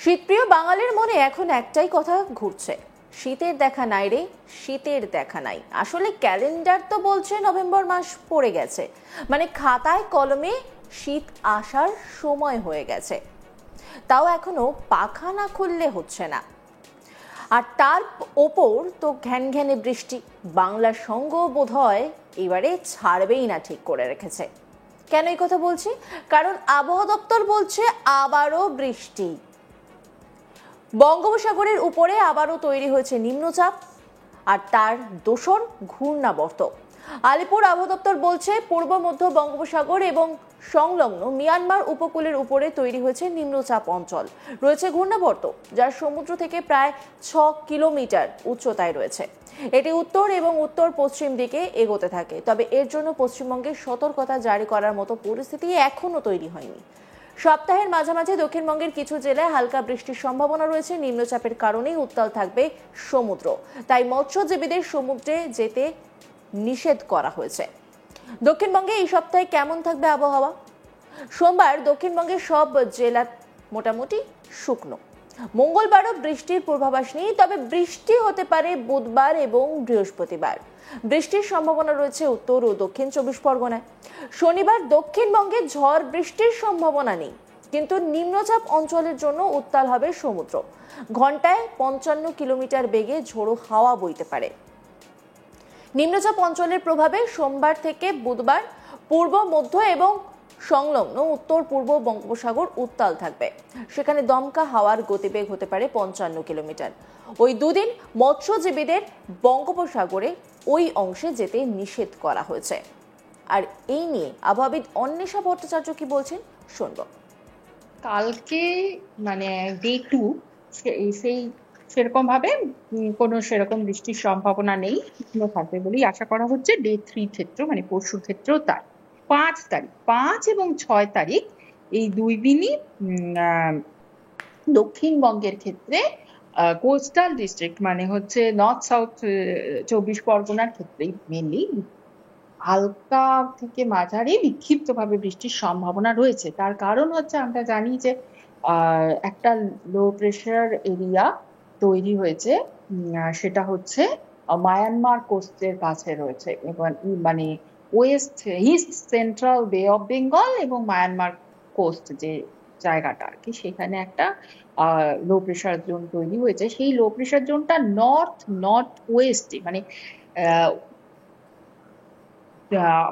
শীতপ্রিয় বাঙালির মনে এখন একটাই কথা ঘুরছে, শীতের দেখা নাই রে, শীতের দেখা নাই। আসলে ক্যালেন্ডার তো বলছে নভেম্বর মাস পড়ে গেছে, মানে খাতায় কলমে শীত আসার সময় হয়ে গেছে। তাও এখনো পাখা না খুললে হচ্ছে না। আর তার ওপর তো ঘ্যানঘ্যানে বৃষ্টি। বাংলার সঙ্গ বোধহয় এবারে ছাড়বেই না ঠিক করে রেখেছে। কেন এই কথা বলছি? কারণ আবহাওয়া দপ্তর বলছে আবারও বৃষ্টি। বঙ্গোপসাগরের উপরে আবারও তৈরি হয়েছে নিম্নচাপ, আর তার দোসর ঘূর্ণাবর্ত। আলিপুর আবহাওয়া দপ্তর বলছে পূর্ব মধ্য বঙ্গোপসাগর এবং সংলগ্ন মিয়ানমার উপকূলের উপরে তৈরি হয়েছে নিম্নচাপ অঞ্চল। রয়েছে ঘূর্ণাবর্ত, যার সমুদ্র থেকে প্রায় 6 কিলোমিটার উচ্চতায় রয়েছে। এটি উত্তর এবং উত্তর পশ্চিম দিকে এগোতে থাকে। তবে এর জন্য পশ্চিমবঙ্গে সতর্কতা জারি করার মতো পরিস্থিতি এখনো তৈরি হয়নি। সপ্তাহের মাঝামাঝি দক্ষিণবঙ্গের কিছু জেলায় হালকা বৃষ্টির সম্ভাবনা রয়েছে। নিম্নচাপের কারণেই উত্তাল থাকবে সমুদ্র, তাই মৎস্যজীবীদের সমুদ্রে যেতে নিষেধ করা হয়েছে। দক্ষিণবঙ্গে এই সপ্তাহে কেমন থাকবে আবহাওয়া? সোমবার দক্ষিণবঙ্গের সব জেলা মোটামুটি শুকনো। মঙ্গলবারও বৃষ্টির পূর্বাভাস নেই, তবে বৃষ্টি হতে পারে বুধবার এবং বৃহস্পতিবার। বৃষ্টির সম্ভাবনা রয়েছে উত্তর ও দক্ষিণ 24 পরগনায়। শনিবার দক্ষিণবঙ্গে ঝড় বৃষ্টির সম্ভাবনা নেই, কিন্তু নিম্নচাপ অঞ্চলের জন্য উত্তাল হবে সমুদ্র। ঘন্টায় 55 কিলোমিটার বেগে ঝোড়ো হাওয়া বইতে পারে। নিম্নচাপ অঞ্চলের প্রভাবে সোমবার থেকে বুধবার পূর্ব মধ্য এবং সংলগ্ন উত্তর পূর্ব বঙ্গোপসাগর উত্তাল থাকবে। সেখানে দমকা হাওয়ার গতিবেগ হতে পারে 55 কিলোমিটার। ওই দুদিন মৎস্যজীবীদের বঙ্গোপসাগরে ওই অংশে যেতে নিষেধ করা হয়েছে। আর এই নিয়ে আবহাওয়াবিদ অন্বেষা ভট্টাচার্য কি বলছেন শুনব। কালকে মানে ডে 2 সেই সেরকম ভাবে কোনো সেরকম বৃষ্টির সম্ভাবনা নেই, থাকবে বলেই আশা করা হচ্ছে। ডে 3 ক্ষেত্রে মানে পরশুর ক্ষেত্রেও তাই। 5 এবং 6 তারিখ এই দুই দিনই দক্ষিণবঙ্গের ক্ষেত্রে কোস্টাল ডিস্ট্রিক্ট মানে হচ্ছে নর্থ সাউথ 24 পরগনার ক্ষেত্রে মেনলি হালকা থেকে মাঝারি বিক্ষিপ্তভাবে বৃষ্টির সম্ভাবনা রয়েছে। তার কারণ হচ্ছে আমরা জানি যে একটা লো প্রেশার এরিয়া তৈরি হয়েছে, সেটা হচ্ছে মায়ানমার কোস্টের কাছে রয়েছে এবং মানে ওয়েস্ট ইস্ট সেন্ট্রাল বে অফ বেঙ্গল এবং মায়ানমার কোস্ট যে জায়গাটা আর কি, সেখানে একটা লো প্রেশার জোন তৈরি হয়েছে। সেই লো প্রেশার জোনটা নর্থ ওয়েস্টে মানে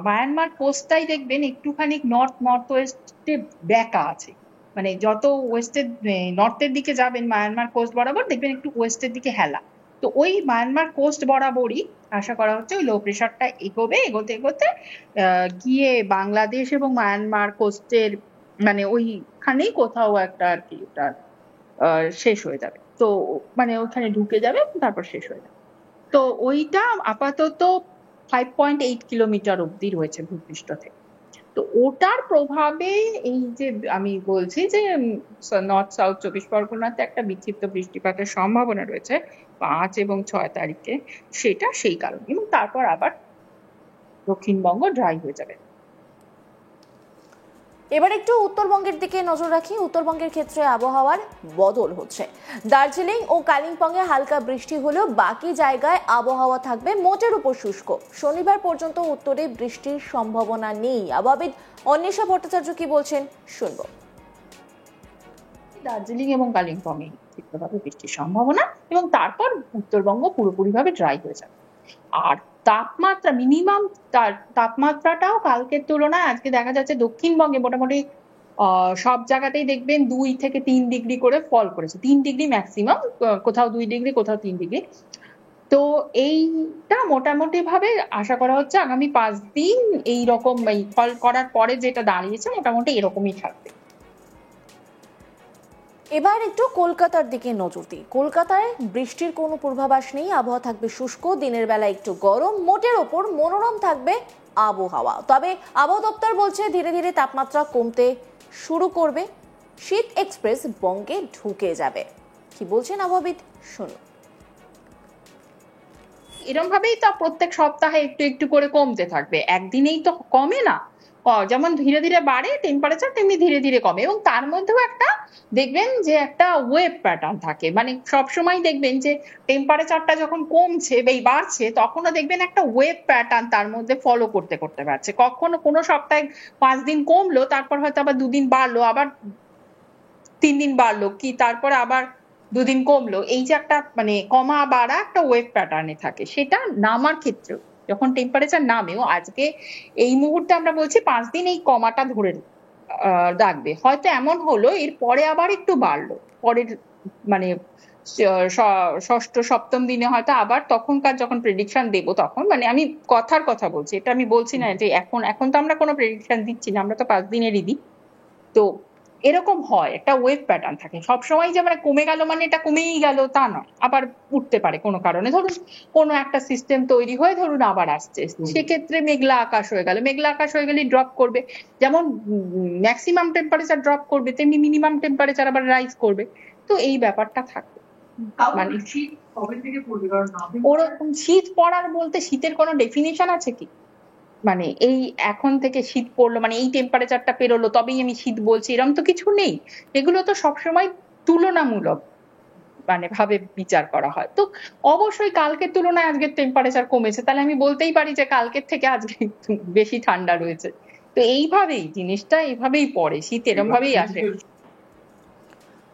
মায়ানমার কোস্টটাই দেখবেন একটুখানি নর্থ ওয়েস্টে ব্যাকা আছে। মানে যত ওয়েস্টের নর্থের দিকে যাবেন মায়ানমার কোস্ট বরাবর দেখবেন একটু ওয়েস্টের দিকে হেলা। তো ওই মায়ানমার কোস্ট বরাবরই আশা করা হচ্ছে ওই লো প্রেশারটা এগোতে গিয়ে বাংলাদেশ এবং মায়ানমার কোস্টের মানে ওইখানেই কোথাও একটা আর কি ওটা শেষ হয়ে যাবে। তো মানে ওখানে ঢুকে যাবে তারপর শেষ হয়ে যাবে। তো ওইটা আপাতত 5.8 কিলোমিটার অব্দি রয়েছে ভূপৃষ্ঠ থেকে। তো ওটার প্রভাবে এই যে আমি বলছি যে নর্থ সাউথ 24 পরগনাতে একটা বিক্ষিপ্ত বৃষ্টিপাতের সম্ভাবনা রয়েছে 5 এবং 6 তারিখে, সেটা সেই কারণ। এবং তারপর আবার দক্ষিণবঙ্গ ড্রাই হয়ে যাবে। এবার একটু উত্তরবঙ্গের দিকে নজর রাখি। উত্তরবঙ্গের ক্ষেত্রে আবহাওয়ার বদল হচ্ছে। দার্জিলিং ও কালিম্পংয়ে হালকা বৃষ্টি হলেও বাকি জায়গায় আবহাওয়া থাকবে মোটের উপর শুষ্ক। শনিবার পর্যন্ত উত্তরে বৃষ্টির সম্ভাবনা নেই। আবহাওয়াবিদ অন্বেষা ভট্টাচার্য কি বলছেন শুনবো। দার্জিলিং এবং কালিম্পংয়ে তীব্রভাবে বৃষ্টির সম্ভাবনা এবং তারপর উত্তরবঙ্গ পুরোপুরিভাবে ড্রাই হয়ে যাবে। আর তাপমাত্রা মিনিমাম তাপমাত্রাটাও কালকের তুলনায় আজকে দেখা যাচ্ছে দক্ষিণবঙ্গে মোটামুটি সব জায়গাতেই দেখবেন 2 থেকে 3 ডিগ্রি করে ফল করেছে। 3 ডিগ্রি ম্যাক্সিমাম, কোথাও 2 ডিগ্রি কোথাও 3 ডিগ্রি। তো এইটা মোটামুটি ভাবে আশা করা হচ্ছে আগামী 5 দিন এইরকম ফল করার পরে যেটা দাঁড়িয়েছে মোটামুটি এরকমই থাকবে। এবার একটু কলকাতার দিকে নজর দিই। কলকাতায় বৃষ্টির কোনো পূর্বাভাস নেই। আবহাওয়া থাকবে শুষ্ক, দিনের বেলা একটু গরম, মোটের ওপর মনোরম থাকবে আবহাওয়া। তবে আবহাওয়া দপ্তর বলছে ধীরে ধীরে তাপমাত্রা কমতে শুরু করবে, শীত এক্সপ্রেস বঙ্গে ঢুকে যাবে। কি বলছেন আবহাওয়াবিদ শুনুন। এরকম ভাবেই তো প্রত্যেক সপ্তাহে একটু একটু করে কমতে থাকবে, একদিনেই তো কমে না। যেমন ধীরে ধীরে বাড়ে টেম্পারেচার, তেমনি ধীরে ধীরে কমে, এবং তার মধ্যেও একটা দেখবেন যে একটা ওয়েভ প্যাটার্ন থাকে। মানে সবসময় দেখবেন যে টেম্পারেচারটা যখন কমছে বা বাড়ছে, তখনও দেখবেন একটা ওয়েভ প্যাটার্ন তার মধ্যে ফলো করতে করতে পারছে। কখনো কোনো সপ্তাহে 5 দিন কমলো, তারপর হয়তো আবার 2 দিন বাড়লো, আবার 3 দিন বাড়লো, কি তারপর আবার 2 দিন কমলো। এই যে একটা মানে কমা বাড়া একটা ওয়েভ প্যাটার্নে থাকে। সেটা নামার ক্ষেত্রেও, যখন টেম্পারেচার নামেও, আজকে এই মুহূর্তে আমরা বলছি 5 দিন এই কমাটা ধরে রাখবে, হয়তো এমন হলো এর পরে আবার একটু বাড়লো, পরের মানে ষষ্ঠ সপ্তম দিনে হয়তো আবার, তখনকার যখন প্রেডিকশন দেবো তখন, মানে আমি কথার কথা বলছি, এটা আমি বলছি না যে এখন তো আমরা কোনো প্রেডিকশন দিচ্ছি না, আমরা তো 5 দিনেরই দিই। তো এরকম হয়, একটা ওয়েভ প্যাটার্ন থাকে সবসময়, যে মানে কমে গেল মানে এটা কমেই গেল তা নয়, আবার উঠতে পারে কোনো কারণে। ধরুন কোনো একটা সিস্টেম তৈরি হয়ে ধরুন আবার আসছে, সেক্ষেত্রে মেঘলা আকাশ হয়ে গেল, মেঘলা আকাশ হয়ে গেলে ড্রপ করবে। যেমন ম্যাক্সিমাম টেম্পারেচার ড্রপ করবে, তেমনি মিনিমাম টেম্পারেচার আবার রাইজ করবে। তো এই ব্যাপারটা থাকে। মানে শীত কবে থেকে পড়বে? কারণ ওরকম শীত পড়ার বলতে শীতের কোনো ডেফিনিশন আছে কি? মানে এই এখন থেকে শীত পড়লো মানে এই টেম্পারেচারটা পেরোলো তবেই আমি শীত বলছি, এরকম তো কিছু নেই। এগুলো তো সবসময় তুলনামূলক মানে ভাবে বিচার করা হয়। তো অবশ্যই কালকের তুলনায় আজকের টেম্পারেচার কমেছে, তাহলে আমি বলতেই পারি যে কালকের থেকে আজকে একটু বেশি ঠান্ডা রয়েছে। তো এইভাবেই জিনিসটা এইভাবেই পড়ে, শীত এরম ভাবেই আসে।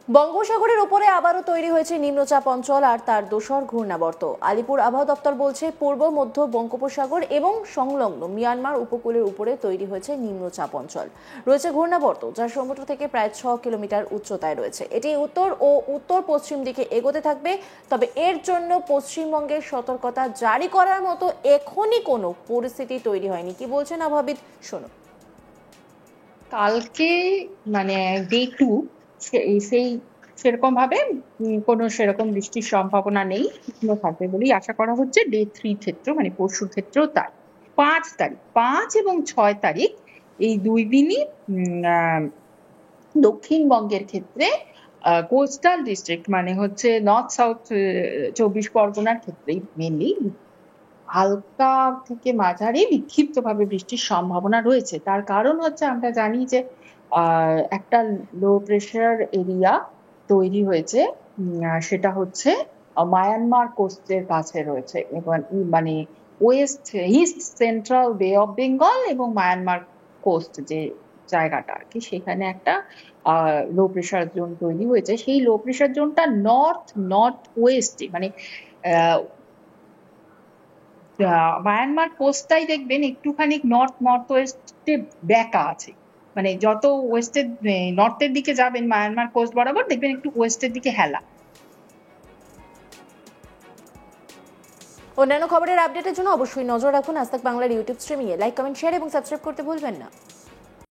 বঙ্গোপসাগরের উপরে আবারও তৈরি হয়েছে নিম্নচাপ অঞ্চল আর তার দোসর ঘূর্ণাবর্ত। আলিপুর আবহাওয়া দপ্তর বলছে পূর্ব মধ্য বঙ্গোপসাগর এবং সংলগ্ন মিয়ানমার উপকূলের উপরে তৈরি হয়েছে নিম্নচাপ অঞ্চল। রয়েছে ঘূর্ণাবর্ত, যা সমুদ্র থেকে প্রায় 6 কিলোমিটার উচ্চতায় রয়েছে। এটি উত্তর ও উত্তর পশ্চিম দিকে এগোতে থাকবে, তবে এর জন্য পশ্চিমবঙ্গের সতর্কতা জারি করার মতো এখনই কোনো পরিস্থিতি তৈরি হয়নি। কি বলছেন আবহাওয়াবিদ, শোনো। কালকে মানে ডে 2, সেই সেরকম ভাবে কোনো সেরকম বৃষ্টির সম্ভাবনা নেই, শুকনো থাকবে বলেই আশা করা হচ্ছে। ডে 3 ক্ষেত্র মানে পরশুর ক্ষেত্রেও তাই। 5 এবং 6 তারিখ এই 2 দিনই দক্ষিণবঙ্গের ক্ষেত্রে কোস্টাল ডিস্ট্রিক্ট মানে হচ্ছে নর্থ সাউথ 24 পরগনার ক্ষেত্রেই মেনলি হালকা থেকে মাঝারি বিক্ষিপ্তভাবে বৃষ্টির সম্ভাবনা রয়েছে। তার কারণ হচ্ছে আমরা জানি যে একটা লো প্রেশার এরিয়া তৈরি হয়েছে, সেটা হচ্ছে মায়ানমার কোস্টের কাছে রয়েছে, এবং মানে ইস্ট সেন্ট্রাল বে অফ বেঙ্গল এবং মায়ানমার কোস্ট যে জায়গাটা আর কি, সেখানে একটা লো প্রেশার জোন তৈরি হয়েছে। সেই লো প্রেশার জোনটা নর্থ ওয়েস্টে মানে মায়ানমার কোস্টটাই দেখবেন একটুখানি নর্থ ওয়েস্টে বেঁকা আছে। মানে যত ওয়েস্টের নর্থের দিকে যাবেন মায়ানমার কোস্ট বরাবর, দেখবেন একটু ওয়েস্টের দিকে হেলা। অন্যান্য খবরের আপডেটের জন্য অবশ্যই নজর রাখুন আজ তাক বাংলার ইউটিউব স্ট্রিমিংয়ে। লাইক, কমেন্ট, শেয়ার এবং সাবস্ক্রাইব করতে ভুলবেন না।